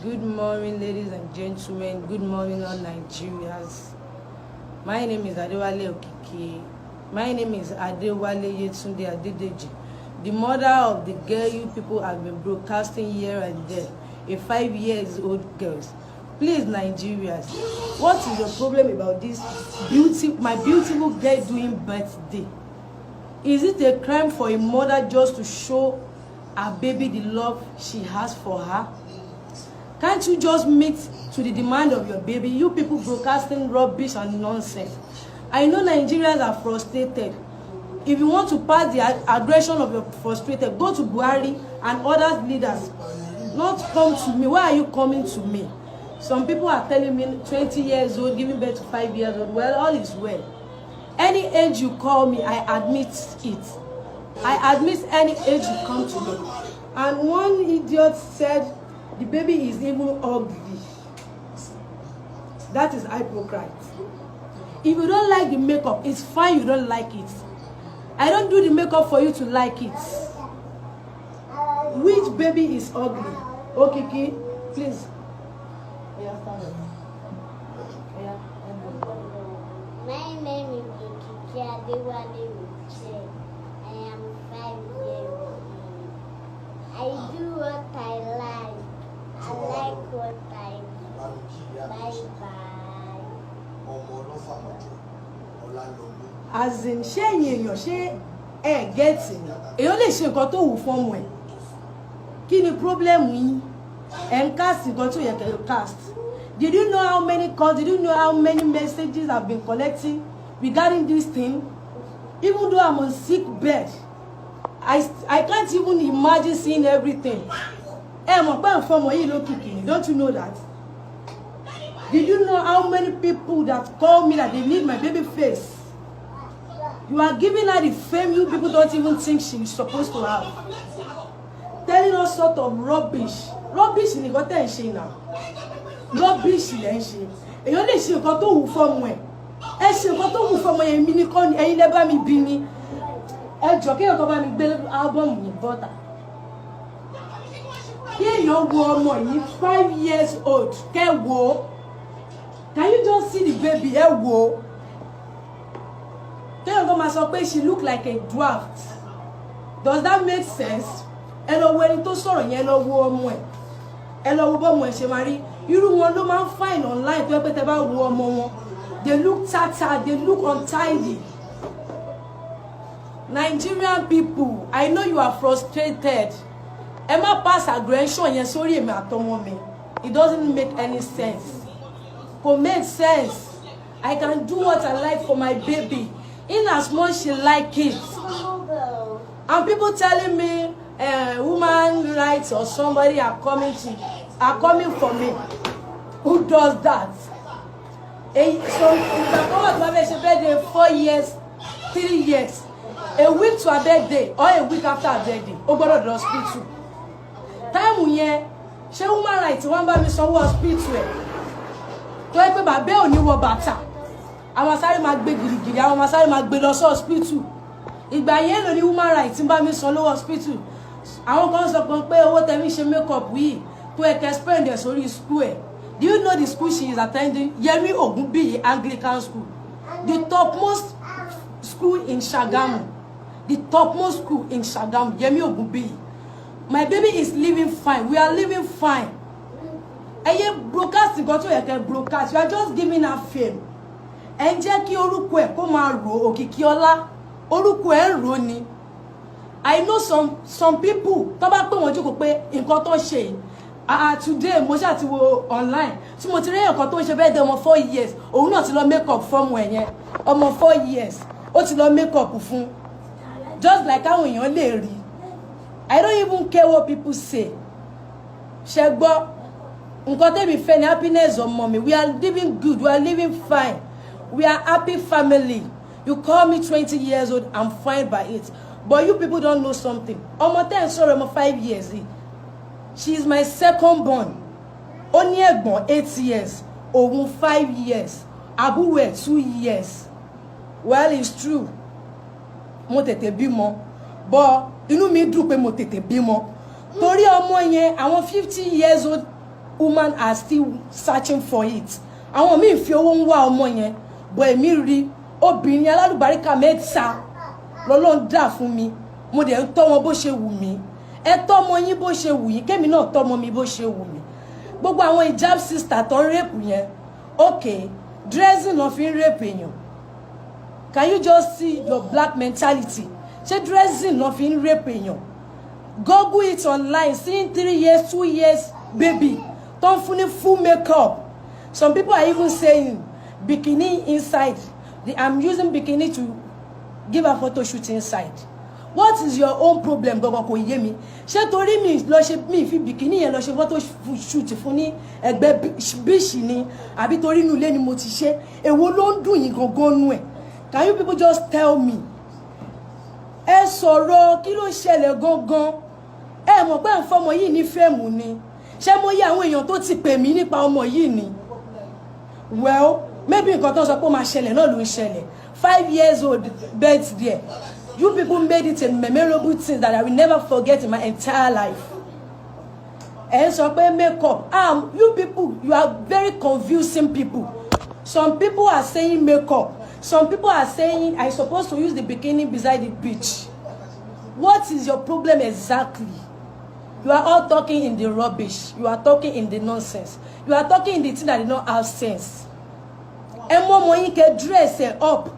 Good morning, ladies and gentlemen. Good morning, all Nigerians. My name is Adewale Okiki. My name is Adewale Yetunde Adedeji, the mother of the girl you people have been broadcasting here and there, a 5-year-old girl. Please, Nigerians, what is the problem about this my beautiful girl doing birthday? Is it a crime for a mother just to show her baby the love she has for her? Can't you just meet to the demand of your baby? You people broadcasting rubbish and nonsense. I know Nigerians are frustrated. If you want to pass the aggression of your frustrated, go to Buhari and other leaders. Not come to me. Why are you coming to me? Some people are telling me 20 years old, giving birth to 5 years old. Well, all is well. Any age you call me, I admit it. I admit any age you come to me. And one idiot said the baby is even ugly. That is hypocrite. If you don't like the makeup, it's fine you don't like it. I don't do the makeup for you to like it. Which baby is ugly? Okay, please. My name is Okiki Adewale Uche. I am 5 years old. I do what I like. I like what I do. Bye bye. As in, ṣé get it? Èyàn lè ṣe nǹkan tó wù fún ọmọ ẹ̀. Kí ni problem yín? Cast nǹkan tó yẹ kẹ́ cast. Did you know how many calls? Did you know how many messages I've been collecting regarding this thing? Even though I'm on sick bed, I can't even imagine seeing everything. Don't you know that? Did you know how many people that call me that they need my baby face? You are giving her the fame you people don't even think she's supposed to have. Telling us sort of rubbish. Rubbish in the she now. Rubbish in she. And you only see a to from where? Ẹ ṣe nǹkan tó wù fọ́mọ yẹn mi ní kọ́ ni ẹ̀yin lẹ bá mi bí ni. Ẹ jọ̀ọ́ kéèyàn kan bá mi gbé album yìí bọ́tà. Kéèyàn wo ọmọ yìí 5 years old kẹ́ wò. Can you just see the baby? Ẹ wò. Kéèyàn kan máa sọ pé she look like a dwarf. Does that make sense? Ẹ lọ wo ẹni tó sọ̀rọ̀ yẹn, ẹ lọ wo ọmọ ẹ̀. Ẹ lọ wo bọ́mọ ẹ̀ ṣe máa rí. Irú wọn ló máa ń find online tó yẹ pé tẹ́ bá wo ọmọ wọn. They look tattered, they look untidy. Nigerian people, I know you are frustrated. Ẹ má pass aggression yẹn sórí èmi àtọmọ mi. It doesn't make any sense. Kò make sense. I can do what I like for my baby, in as much she like it. And people telling me, woman rights or somebody are coming for me. Who does that? So if she birthday 4 years, 3 years, a week to her birthday or a week after her birthday, ó gbọ́dọ̀ do hospital. Time yẹn, ṣé woman rights wọ́n bá mi sanwó hospital ẹ̀. Tó yẹ pé bàbá ò ní wọ bàtà. Àwọn sáré máa gbé gìrìgìrì, àwọn sáré máa gbé lọ sí hospital. Ìgbà yẹn ló ní woman rights bá mi san lówó hospital. Àwọn kan sọ pé owó tẹ̀mí ṣe makeup yìí tó ẹ kẹ́ spend ẹ̀ sórí school ẹ̀. Do you know the school she is attending? Yemi Ogunbiyi Anglican School. The topmost school in Shagamu. The topmost school in Shagamu. Yemi Ogunbiyi. My baby is living fine. We are living fine. And you broadcast got to broadcast. You are just giving her fame. And jẹ́ kí orúkọ ẹ̀ kó máa ro Òkìkíọlá. Orúkọ ẹ̀ ro ni. I know some people tó bá pè wọ́n jókòó pé nǹkan tó ṣe today mo ṣá ti wo online tí mo ti rí nǹkan tó ń ṣe bẹ́ẹ̀ dé ọmọ 4 years òun náà ti lọ make up fọ́mọ ẹ̀ yẹn ọmọ 4 years ó ti lọ make up fún just like àwọn èèyàn lè rí. I don't even care what people say. Ṣé gbọ́ nǹkan tẹ́mi fẹ́ ni happiness ọmọ mi. We are living good, we are living fine, we are happy family. You call me 20 years old, I'm fine by it, but you people don't know something. Ọmọ tẹ́ ń sọ̀rọ̀ ọmọ 5 years yìí. She is my second born. Ó ní ẹ̀gbọ́n 8 years, òun 5 years, àbúrò ẹ̀ 2 years. Well, it's true. Mo tètè bímọ, but inú mi dùn pé mo tètè bímọ. Torí ọmọ yẹn àwọn 50 years old women are still searching for it. Àwọn míì fi owó ń wá ọmọ yẹn, but èmi rí obìnrin alálùbáríkà mẹ́ta lọ́lọ́run dá fún mi. Mo dẹ̀ ń tọ́ wọn bó ṣe wù mí. Ẹ tọ́ ọmọ yín bó ṣe wù yín, kémi náà tọ́ ọmọ mi bó ṣe wù mí. Gbogbo àwọn hijab sister tó ń rape yẹn, okay, dressing ló fi ń rape èèyàn. Can you just see your black mentality? Ṣé dressing ló fi ń rape èèyàn? Google it online, seeing 3 years, 2 years baby, don't full makeup. Some people are even saying bikini inside. I'm using bikini to give a photo shoot inside. What is your own problem? Gogo kò yé mi. Ṣé torí mi lọ ṣe mi fi bikini yẹn lọ ṣe photo shoot fún ní ẹ̀gbẹ́ beach ni àbí torí inú ilé ni mo ti ṣe. Èwo ló ń dùn yín gangan nú ẹ̀? Can you people just tell me? Ẹ sọ̀rọ̀ kí ló ṣẹlẹ̀ gangan? Ẹ mọ̀ pé nfo ọmọ yìí ní fẹ́ẹ̀mù ni. Ṣé mo yé àwọn èèyàn tó ti pè mí nípa ọmọ yìí ni? Well, maybe nǹkan tó sọ pé ó máa ṣẹlẹ̀ náà ló ń ṣẹlẹ̀. 5 years old birthday. You people made it a memorable thing that I will never forget in my entire life. And so makeup. You people, you are very confusing people. Some people are saying makeup. Some people are saying I'm supposed to use the bikini beside the beach. What is your problem exactly? You are all talking in the rubbish. You are talking in the nonsense. You are talking in the thing that did not have sense. And more you can dress up.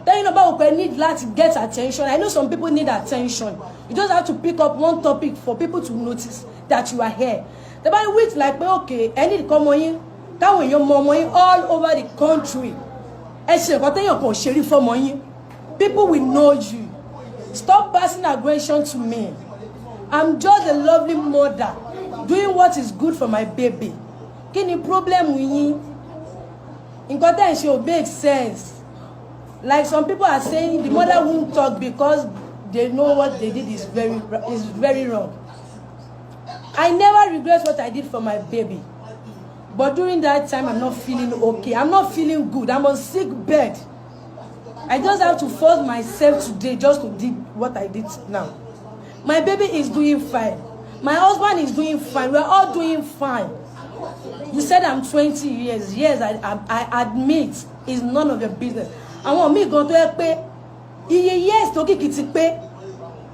Then you know about we need to get attention. I know some people need attention. You just have to pick up one topic for people to notice that you are here. The body with like okay, I need to come on. Come with your mom all over the country. People will know you. Stop passing aggression to me. I'm just a lovely mother doing what is good for my baby. Any problem with you? In content should make sense. Like some people are saying, the mother won't talk because they know what they did is very wrong. I never regret what I did for my baby. But during that time, I'm not feeling okay. I'm not feeling good. I'm on sick bed. I just have to force myself today just to do what I did now. My baby is doing fine. My husband is doing fine. We're all doing fine. You said I'm 20 years. Yes, I admit it's none of your business. I want me go to help pay. Yes, to kick it pay.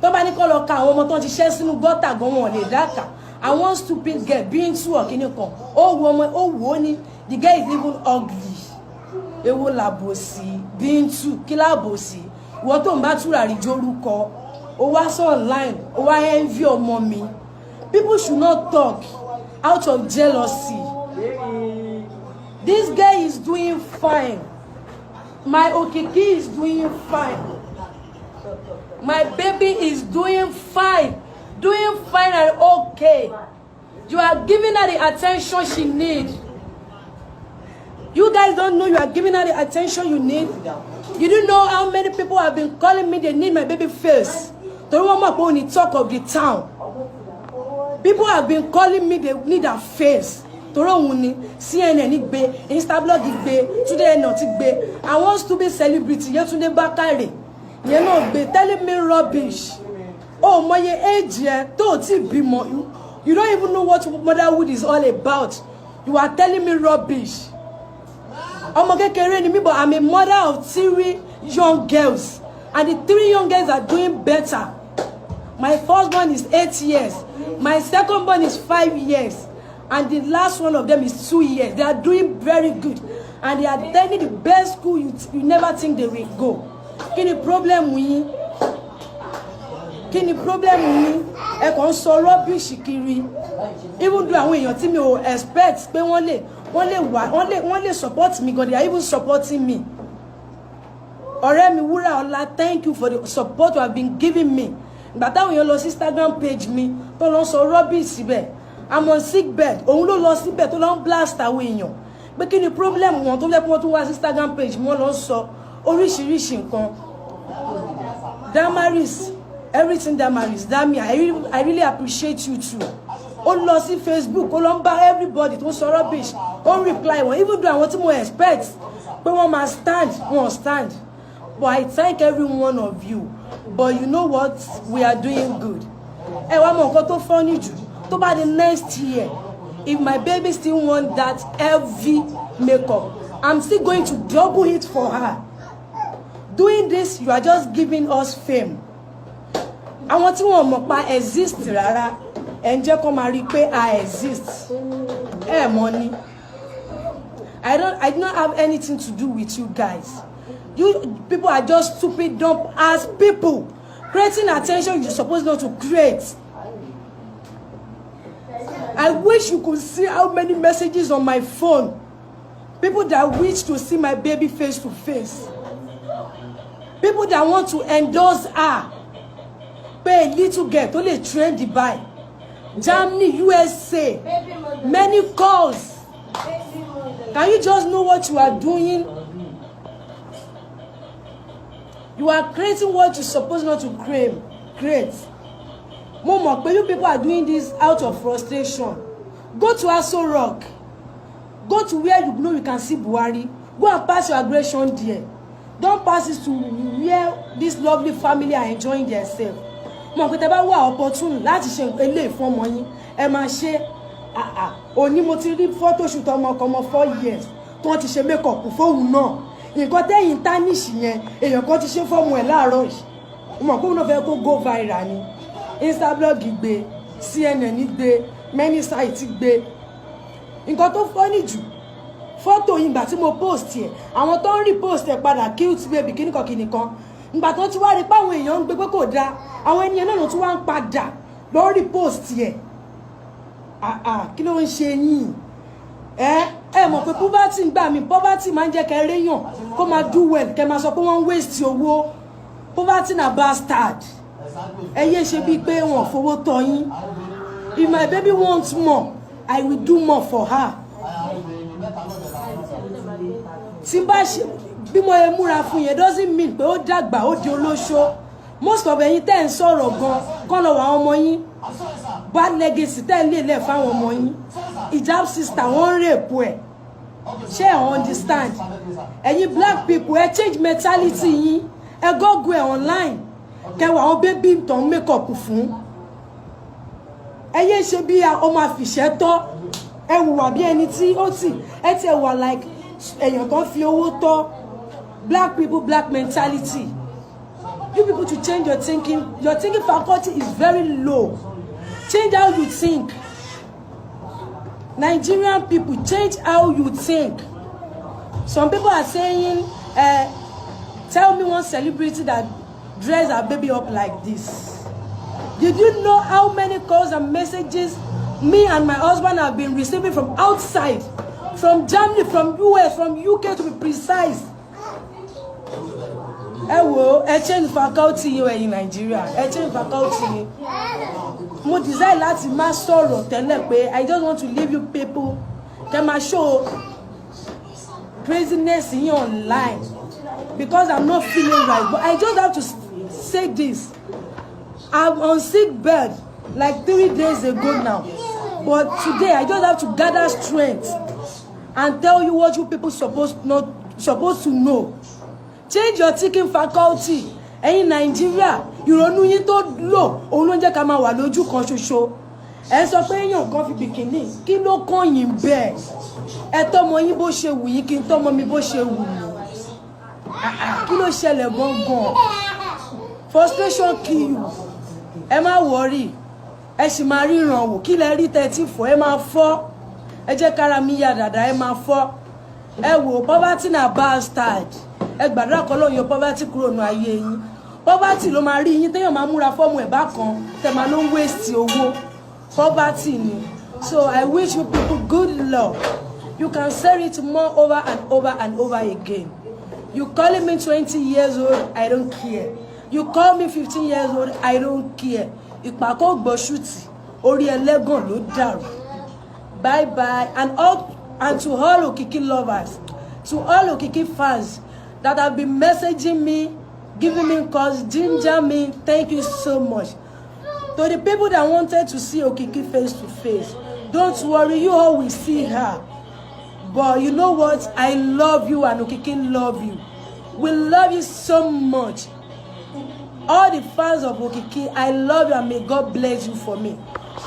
Nobody call a car. One more time, she no gutter go on the data. I want stupid girl being too work in your con. Oh woman, oh woman, the guy is even ugly. Ewo labosi, being too killer bossy. What on batura rijoruko? Oh, what's online? Oh, I envy your mommy. People should not talk out of jealousy. This guy is doing fine. My Okiki is doing fine. My baby is doing fine. Doing fine and okay. You are giving her the attention she needs. You guys don't know you are giving her the attention you need. You don't know how many people have been calling me they need my baby face. They don't want to talk of the town. People have been calling me they need her face. CNN igbe, Instablog igbe, today not igbe. I want to be celebrity. Yetunde Bakare. You know, be telling me rubbish. Oh, my age here, you don't even know what motherhood is all about. You are telling me rubbish. But I'm a mother of 3 young girls. And the 3 young girls are doing better. My first one is 8 years. My second one is 5 years. And the last one of them is 2 years. They are doing very good. And they are attending the best school you never think they will go. Any problem with you? Any problem with you? I can so rubbish kiri. Even though àwọn èèyàn tí mi ò expect pé wọ́n lè support me, God, they are even supporting me. Ọ̀rẹ́ mi Wúrà Ọlá, thank you for the support you have been giving me. But táwọn èèyàn lọ sí Instagram page mi tó lọ sọ rubbish síbẹ̀. I'm on sick bed. Òun ló lọ síbẹ̀ tó lọ ń blast àwọn èèyàn. Pé kí ni problem wọn tó fẹ́ kí wọ́n tún wá sí Instagram page wọn lọ sọ oríṣiríṣi nǹkan. Damaris, everything Damaris, Damia, I really appreciate you too. Ó lọ sí Facebook, ó lọ ń bá everybody tó ń sọ rubbish, ó reply wọn, even though àwọn tí mo expect pé wọ́n máa stand. But I thank every one of you. But you know what? We are doing good. Ẹ wá mọ nǹkan tó funny jù. Tó bá the next year, if my baby still want that heavy makeup, I'm still going to double it for her. Doing this, you are just giving us fame. I want to know pa exist rárá. And jẹ́ kó máa rí pé I exist. Money. I do not have anything to do with you guys. You people are just stupid, dumb ass people. Creating attention you're supposed not to create. I wish you could see how many messages on my phone. People that wish to see my baby face to face. People that want to endorse her. Pay a little girl to le trend Dubai. Germany, USA. Many calls. Can you just know what you are doing? You are creating what you're supposed not to create. Momo, but you people are doing this out of frustration. Go to Aso Rock. Go to where you know you can see Buhari. Go and pass your aggression there. Don't pass it to where this lovely family are enjoying themselves. Mo ko te ba wa opportunity láti ṣe ele fún ọmọ yín. Ẹ máa ṣe oni mo ti rí photo shoot ọmọ kan mo 4 years. Tó ti ṣe makeup fóun náà. Nǹkan tẹ́yìn tarnish yẹn, èèyàn kan ti ṣe fọ́mọ ẹ̀ láàárọ̀ yìí. Mo ko no fẹ́ kó go viral ni. Instablog gbé, CNN gbé, many sites gbé. Nǹkan tó funny jù, photo yìí gbà tí mo post ẹ̀, àwọn tó ń repost ẹ̀ padà cute baby kíníkan kíníkan. Ìgbà tó ti wá rí pé àwọn èèyàn ń gbé pé kò dáa, àwọn ènìyàn náà tún wá ń padà lọ repost ẹ̀. Kí ló ń ṣe yín? Ẹ mọ̀ pé poverty ń gbà mí, poverty máa ń jẹ́ kẹ́ réyàn kó máa do well, kẹ́ máa sọ pé wọ́n ń waste owó. Poverty na bastard. Ẹ yé ṣe bí pé wọ́n fowó tọ́ yín. If my baby wants more, I will do more for her. Tí bá ṣe bí mo yẹ múra fún yẹn doesn't mean pé ó dàgbà ó di olóṣó. Most of ẹ̀yin tẹ́ ń sọ̀rọ̀ gan kọ́ lọ wà ọmọ yín. Bad legacy tẹ́ ń lè lẹ̀ fáwọn ọmọ yín. Hijab sister wọ́n ń rape ẹ̀. Ṣé ẹ understand? Ẹ̀yin black people ẹ change mentality yín. Ẹ go online. Kẹwàá àwọn baby tó ń make up fún. Ẹ yé ṣe bí ọmọ àfìṣẹ́ tọ́. Ẹ hùwà bí ẹni tí ó tì. Ẹ ti wà like èèyàn kan fi owó tọ́. Black people, black mentality. You people to change your thinking. Your thinking faculty is very low. Change how you think. Nigerian people, change how you think. Some people are saying, tell me one celebrity that dress her baby up like this. Did you know how many calls and messages me and my husband have been receiving from outside? From Germany, from US, from UK to be precise. Change faculty in Nigeria. Change faculty. Mo desire láti má sọ̀rọ̀ tẹ́lẹ̀ pé I just want to leave you people. Can I show craziness in online because I'm not feeling right. But I just have to say this. I'm on sick bed like 3 days ago now. But today I just have to gather strength and tell you what you people supposed to know. Change your thinking faculty. In Nigeria, ìrònú yín tó lò, òun ló jẹ́ ká máa wà lójú kan ṣoṣo. Ẹ sọ pé èèyàn kan fi bikini, kí ló kàn yín bẹ́ẹ̀? Ẹ tọ́mọ yín bó ṣe wù yín, kí n tọ́mọ mi bó ṣe wù mí. Kí ló ṣẹlẹ̀ gangan? Frustration kill you. Ẹ má worry. Ẹ sì máa ríran wò. Kí lẹ rí tẹ́tí fọ́, ẹ máa fọ́. Ẹ jẹ́ kára mi yá dáadáa, ẹ máa fọ́. Ẹ wò poverty na bastard. Ẹ gbàdúrà kọ́ lóun yọ poverty kúrò nínú ayé yín. Poverty ló máa rí yín téèyàn máa múra fọ́ọ̀mù ẹ̀ bákan tẹ́ máa ló ń waste owó. Poverty ni. So I wish you people good luck. You can say it more over and over and over again. You calling me 20 years old, I don't care. You call me 15 years old, I don't care. Ìpàkọ́ gbọ́ṣùtì, orí ẹlẹ́gàn ló dàrú. Bye bye. And to all Okiki lovers, to all Okiki fans that have been messaging me, giving me calls, ginger me, thank you so much. To the people that wanted to see Okiki face to face, don't worry, you all will see her. But you know what? I love you and Okiki love you. We love you so much. All the fans of Okiki, I love you and may God bless you for me.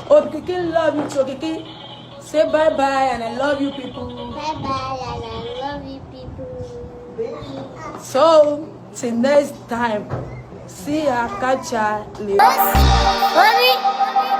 Okiki love you too. Okiki, Say bye-bye and I love you people. Bye-bye and I love you people. So, till next time. See ya, catch ya later. Mommy.